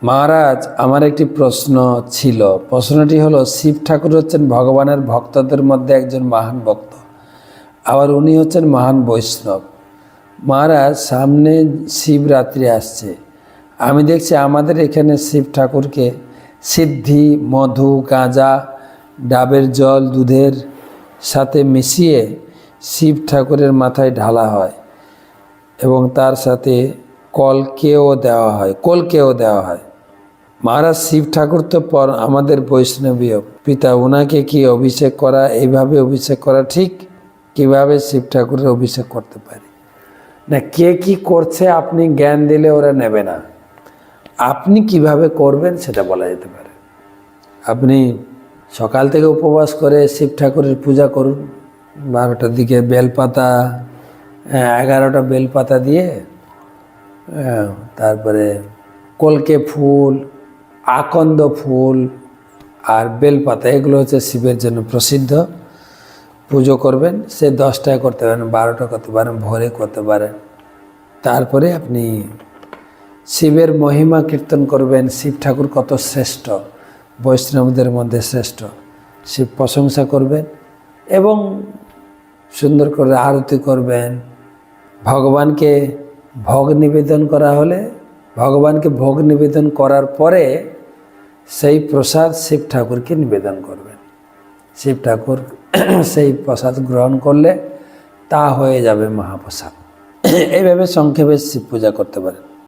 মহারাজ, আমার একটি প্রশ্ন ছিল। প্রশ্নটি হলো, শিব ঠাকুর হচ্ছেন ভগবানের ভক্তদের মধ্যে একজন মহান ভক্ত, আবার উনি হচ্ছেন মহান বৈষ্ণব। মহারাজ, সামনে শিবরাত্রি আসছে। আমি দেখছি আমাদের এখানে শিব ঠাকুরকে সিদ্ধি, মধু, গাঁজা, ডাবের জল, দুধের সাথে মিশিয়ে শিব ঠাকুরের মাথায় ঢালা হয় এবং তার সাথে কলকেও দেওয়া হয়। মহারাজ, শিব ঠাকুর তো আমাদের বৈষ্ণবীয় পিতা, ওনাকে কি অভিষেক করা, এইভাবে অভিষেক করা ঠিক? কিভাবে শিব ঠাকুরের অভিষেক করতে পারি না? কে কি করছে আপনি জ্ঞান দিলে ওরা নেবে না। আপনি কিভাবে করবেন সেটা বলা যেতে পারে। আপনি সকাল থেকে উপবাস করে শিব ঠাকুরের পূজা করুন। 12টার দিকে বেলপাতা, 11টা বেলপাতা দিয়ে, তারপরে কলকে ফুল, আকন্দ ফুল আর বেলপাতা, এগুলো হচ্ছে শিবের জন্য প্রসিদ্ধ। পুজো করবেন। সে 10টায় করতে পারেন, 12টা করতে পারেন, ভোরে করতে পারেন। তারপরে আপনি শিবের মহিমা কীর্তন করবেন। শিব ঠাকুর কত শ্রেষ্ঠ, বৈষ্ণবদের মধ্যে শ্রেষ্ঠ, শিব প্রশংসা করবেন এবং সুন্দর করে আরতি করবেন। ভগবানকে ভোগ নিবেদন করা হলে, ভগবানকে ভোগ নিবেদন করার পরে সেই প্রসাদ শিব ঠাকুরকে নিবেদন করবেন। শিব ঠাকুর সেই প্রসাদ গ্রহণ করলে তা হয়ে যাবে মহাপ্রসাদ। এইভাবে সংক্ষেপে শিব পূজা করতে পারেন।